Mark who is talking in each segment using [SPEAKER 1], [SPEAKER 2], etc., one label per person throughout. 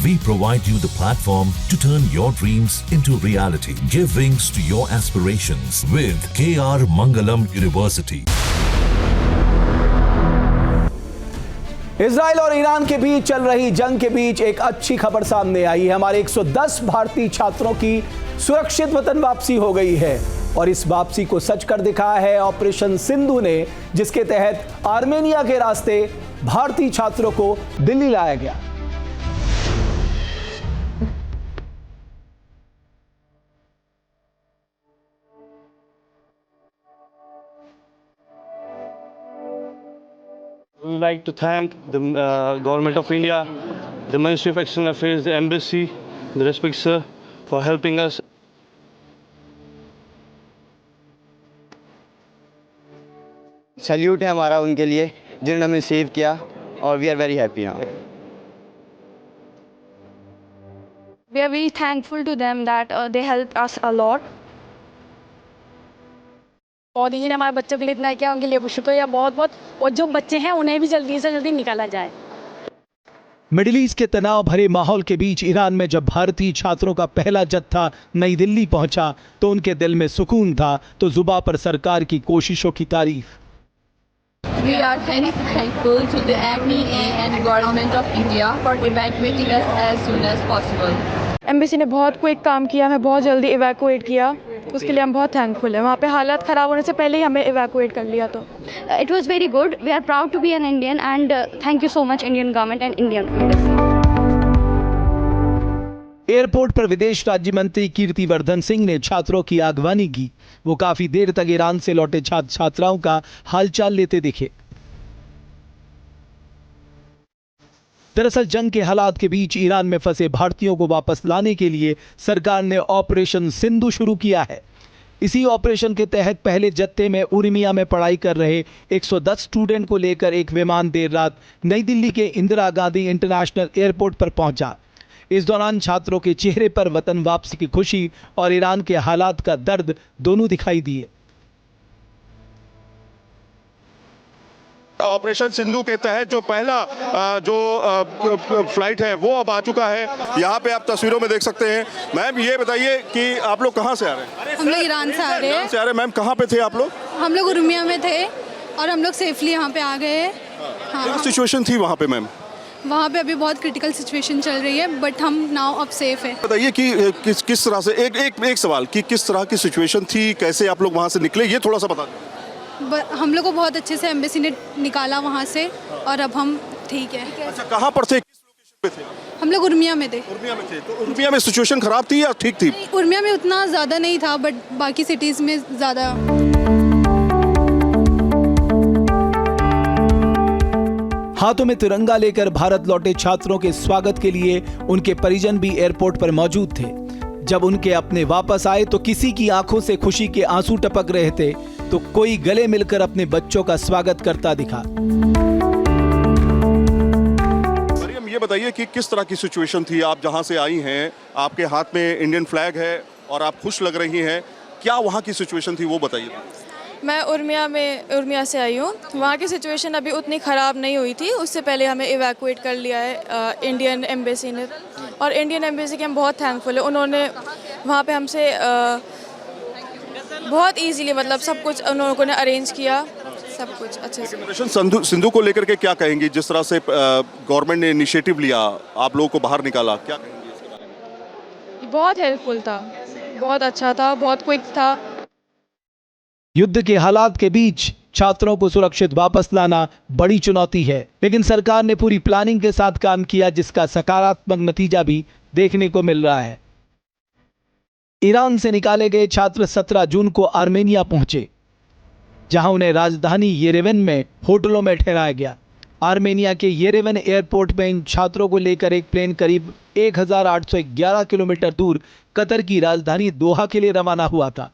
[SPEAKER 1] We provide you the platform to turn your dreams into reality. Give wings to your aspirations with KR Mangalam University.
[SPEAKER 2] Israel और Iran के बीच चल रही जंग के बीच एक अच्छी खबर सामने आई है। हमारे 110 भारतीय छात्रों की सुरक्षित वतन वापसी हो गई है और इस वापसी को सच कर दिखाया है ऑपरेशन सिंधु ने, जिसके तहत आर्मेनिया के रास्ते भारतीय छात्रों को दिल्ली लाया गया।
[SPEAKER 3] We would like to thank the Government of India, the Ministry of External Affairs, the Embassy, the respect sir, for helping us.
[SPEAKER 4] Salute है हमारा उनके लिए जिन्होंने हमें सेव किया और we are very happy now.
[SPEAKER 5] We are very thankful to them that they helped us a lot.
[SPEAKER 6] और जिन्होंने हमारे बच्चों के लिए इतना किया उनके लिए शुक्रिया बहुत बहुत, और जो बच्चे हैं उन्हें भी जल्दी से जल्दी निकाला जाए।
[SPEAKER 2] मिडिल ईस्ट के तनाव भरे माहौल के बीच ईरान में जब भारतीय छात्रों का पहला जत्था नई दिल्ली पहुंचा तो उनके दिल में सुकून था, तो जुबां पर सरकार की कोशिशों की तारीफ।
[SPEAKER 7] We are very thankful to the MEA and Government of India for evacuating us as soon as possible.
[SPEAKER 5] Embassy ने बहुत क्विक काम किया, हमें बहुत जल्दी इवैक्यूएट किया, उसके लिए हम बहुत थैंकफुल हैं। वहाँ पे हालात ख़राब होने से पहले ही हमें इवैक्यूएट कर लिया। तो it was very good, we are proud to be an Indian and thank you so much Indian government and Indian embassy.
[SPEAKER 2] Airport पर विदेश राज्य मंत्री कीर्ति वर्धन सिंह ने छात्रों की अगवानी की। वो काफी देर तक ईरान से लौटे छात्र छात्राओं का हालचाल लेते दिखे। दरअसल जंग के हालात के बीच ईरान में फंसे भारतीयों को वापस लाने के लिए सरकार ने ऑपरेशन सिंधु शुरू किया है। इसी ऑपरेशन के तहत पहले जत्थे में उर्मिया में पढ़ाई कर रहे 110 स्टूडेंट को लेकर एक विमान देर रात नई दिल्ली के इंदिरा गांधी इंटरनेशनल एयरपोर्ट पर पहुंचा। इस दौरान छात्रों के चेहरे पर वतन वापसी की खुशी और ईरान के हालात का दर्द दोनों दिखाई दिए।
[SPEAKER 8] ऑपरेशन सिंधु के तहत जो पहला फ्लाइट है वो अब आ चुका है। यहाँ पे आप तस्वीरों में देख सकते हैं। मैम ये बताइए कि आप लोग कहाँ से आ रहे हैं?
[SPEAKER 9] हम लोग ईरान से आ रहे हैं।
[SPEAKER 8] ईरान से आ रहे हैं। मैम कहाँ पे थे आप लोग?
[SPEAKER 9] हम लोग उर्मिया में थे और हम लोग सेफली यहाँ पे आ गए।
[SPEAKER 8] क्या सिचुएशन थी वहाँ पे मैम?
[SPEAKER 9] वहाँ पे अभी बहुत क्रिटिकल सिचुएशन चल रही है, बट हम नाउ अब सेफ है।
[SPEAKER 8] बताइए कि किस तरह से एक सवाल कि किस तरह की सिचुएशन थी, कैसे आप लोग वहाँ से निकले, ये थोड़ा सा बता दें।
[SPEAKER 9] हम लोग को बहुत अच्छे से एम्बेसी ने निकाला वहाँ से और अब हम ठीक है।
[SPEAKER 8] अच्छा, कहाँ पर थे, किस लोकेशन पे थे?
[SPEAKER 9] हम लोग उर्मिया में थे।
[SPEAKER 8] उर्मिया में थे। तो उर्मिया में सिचुएशन खराब थी या ठीक थी?
[SPEAKER 9] उर्मिया में उतना ज़्यादा नहीं था, बट बाकी सिटीज़ में ज़्यादा।
[SPEAKER 2] हाथों में तिरंगा लेकर भारत लौटे छात्रों के स्वागत के लिए उनके परिजन भी एयरपोर्ट पर मौजूद थे। जब उनके अपने वापस आए तो किसी की आंखों से खुशी के आंसू टपक रहे थे, तो कोई गले मिलकर अपने बच्चों का स्वागत करता दिखा।
[SPEAKER 8] मरियम ये बताइए कि किस तरह की सिचुएशन थी, आप जहां से आई हैं, आपके हाथ में इंडियन फ्लैग है और आप खुश लग रही हैं, क्या वहां की सिचुएशन थी वो बताइए।
[SPEAKER 5] मैं उर्मिया से आई हूँ। वहाँ की सिचुएशन अभी उतनी ख़राब नहीं हुई थी, उससे पहले हमें इवैक्यूएट कर लिया है इंडियन एम्बेसी ने, और इंडियन एम्बेसी के हम बहुत थैंकफुल है। उन्होंने वहाँ पे हमसे बहुत इजीली मतलब सब कुछ उन लोगों ने अरेंज किया, सब कुछ अच्छे से।
[SPEAKER 8] ऑपरेशन सिंधु को लेकर के क्या कहेंगी, जिस तरह से गवर्नमेंट ने इनिशिएटिव लिया, आप लोगों को बाहर निकाला, क्या कहेंगी इसके बारे में?
[SPEAKER 5] बहुत हेल्पफुल था, बहुत अच्छा था, बहुत क्विक था।
[SPEAKER 2] युद्ध के हालात के बीच छात्रों को सुरक्षित वापस लाना बड़ी चुनौती है, लेकिन सरकार ने पूरी प्लानिंग के साथ काम किया, जिसका सकारात्मक नतीजा भी देखने को मिल रहा है। ईरान से निकाले गए छात्र 17 जून को आर्मेनिया पहुंचे, जहां उन्हें राजधानी येरेवन में होटलों में ठहराया गया। आर्मेनिया के येरेवन एयरपोर्ट में इन छात्रों को लेकर एक प्लेन करीब 1811 किलोमीटर दूर कतर की राजधानी दोहा के लिए रवाना हुआ था।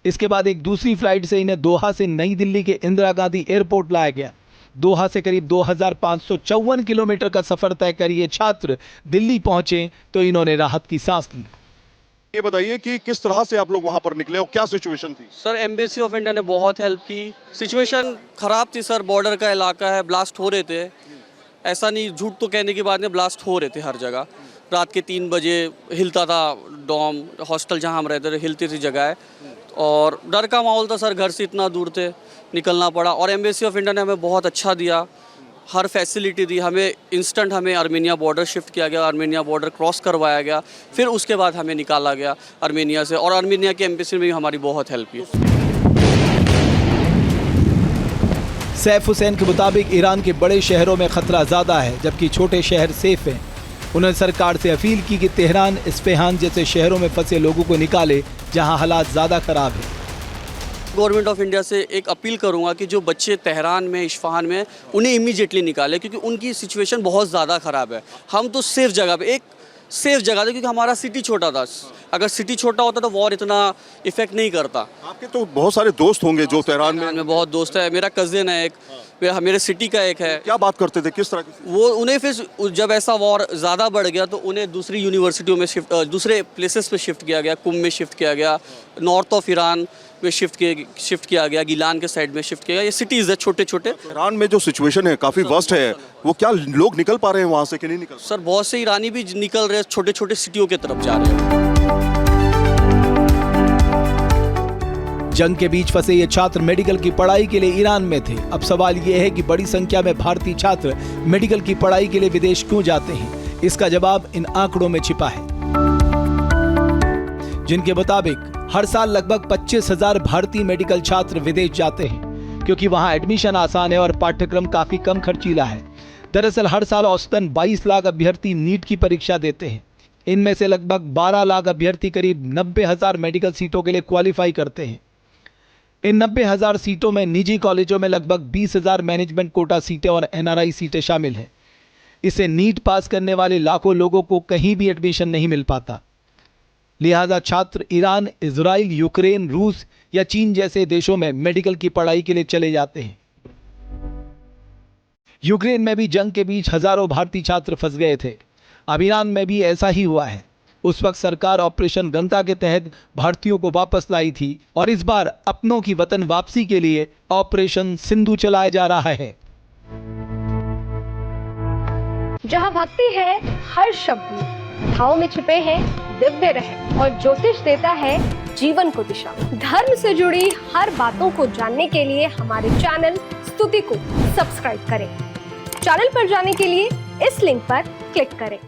[SPEAKER 2] इसके बाद एक दूसरी फ्लाइट से इन्हें दोहा से नई दिल्ली के इंदिरा गांधी एयरपोर्ट लाया गया। दोहा से करीब 2554 किलोमीटर का सफर तय कर ये छात्र दिल्ली पहुंचे तो इन्होंने राहत की सांस ली।
[SPEAKER 8] ये बताइए कि किस तरह से आप लोग वहां पर निकले और क्या सिचुएशन थी?
[SPEAKER 3] सर एम्बेसी ऑफ इंडिया ने बहुत हेल्प की। सिचुएशन ख़राब थी सर, बॉर्डर का इलाका है, ब्लास्ट हो रहे थे। ऐसा नहीं, झूठ तो कहने की बात नहीं, ब्लास्ट हो रहे थे हर जगह।
[SPEAKER 10] रात के 3 बजे हिलता था डॉम, हॉस्टल जहाँ हम रहते थे हिलती थी जगह है, और डर का माहौल था सर, घर से इतना दूर थे, निकलना पड़ा। और एम्बेसी ऑफ इंडिया ने हमें बहुत अच्छा दिया, हर फैसिलिटी दी हमें। इंस्टेंट हमें आर्मेनिया बॉर्डर शिफ्ट किया गया, आर्मेनिया बॉर्डर क्रॉस करवाया गया, फिर उसके बाद हमें निकाला गया आर्मेनिया से, और आर्मेनिया की एम्बेसी में भी हमारी बहुत हेल्प की।
[SPEAKER 2] सैफ हुसैन के मुताबिक ईरान के बड़े शहरों में खतरा ज़्यादा है, जबकि छोटे शहर सेफ हैं। उन्होंने सरकार से अपील की कि तेहरान, इस्फहान जैसे शहरों में फंसे लोगों को निकाले जहां हालात ज़्यादा ख़राब हैं।
[SPEAKER 10] गवर्नमेंट ऑफ इंडिया से एक अपील करूंगा कि जो बच्चे तेहरान में, इस्फहान में, उन्हें इमीडिएटली निकाले, क्योंकि उनकी सिचुएशन बहुत ज़्यादा ख़राब है। हम तो सेफ जगह पे, एक सेफ जगह थी, क्योंकि हमारा सिटी छोटा था। अगर सिटी छोटा होता तो वॉर इतना इफेक्ट नहीं करता।
[SPEAKER 8] आपके तो बहुत सारे दोस्त होंगे जो तेहरान
[SPEAKER 10] में बहुत दोस्त है, मेरा कज़न है एक, मेरे सिटी का एक है।
[SPEAKER 8] क्या बात करते थे, किस तरह की?
[SPEAKER 10] वो उन्हें फिर जब ऐसा वॉर ज़्यादा बढ़ गया तो उन्हें दूसरी यूनिवर्सिटियों में शिफ्ट, दूसरे प्लेसेस पे शिफ्ट किया गया, कुम में शिफ्ट किया गया, नॉर्थ ऑफ ईरान में शिफ्ट किया गया, गिलान के साइड में शिफ्ट किया गया। ये सिटीज़ है छोटे छोटे।
[SPEAKER 8] ईरान में जो सिचुएशन है काफ़ी वर्स्ट है, वो क्या लोग निकल पा रहे हैं वहाँ से कि नहीं निकल?
[SPEAKER 10] सर बहुत से ईरानी भी निकल रहे हैं, छोटे छोटे सिटियों की तरफ जा रहे हैं।
[SPEAKER 2] जंग के बीच फंसे ये छात्र मेडिकल की पढ़ाई के लिए ईरान में थे। अब सवाल ये है कि बड़ी संख्या में भारतीय छात्र मेडिकल की पढ़ाई के लिए विदेश क्यों जाते हैं? इसका जवाब इन आंकड़ों में छिपा है, जिनके मुताबिक हर साल लगभग 25,000 भारतीय मेडिकल छात्र विदेश जाते हैं, क्योंकि वहां एडमिशन आसान है और पाठ्यक्रम काफी कम खर्चीला है। दरअसल हर साल औसतन 22 लाख अभ्यर्थी नीट की परीक्षा देते हैं। इनमें से लगभग 12 लाख अभ्यर्थी करीब 90,000 मेडिकल सीटों के लिए क्वालिफाई करते हैं। इन 90,000 सीटों में निजी कॉलेजों में लगभग 20,000 मैनेजमेंट कोटा सीटें और NRI सीटें शामिल हैं। इससे नीट पास करने वाले लाखों लोगों को कहीं भी एडमिशन नहीं मिल पाता। लिहाजा छात्र ईरान, इजराइल, यूक्रेन, रूस या चीन जैसे देशों में मेडिकल की पढ़ाई के लिए चले जाते हैं। यूक्रेन में भी जंग के बीच हजारों भारतीय छात्र फंस गए थे। अब ईरान में भी ऐसा ही हुआ है। उस वक्त सरकार ऑपरेशन गंगा के तहत भारतीयों को वापस लाई थी, और इस बार अपनों की वतन वापसी के लिए ऑपरेशन सिंधु चलाया जा रहा है।
[SPEAKER 11] जहां भक्ति है हर शब्द में, कथाओं में छिपे हैं दिव्य रहस्य, और ज्योतिष देता है जीवन को दिशा। धर्म से जुड़ी हर बातों को जानने के लिए हमारे चैनल स्तुति को सब्सक्राइब करें। चैनल पर जाने के लिए इस लिंक पर क्लिक करें।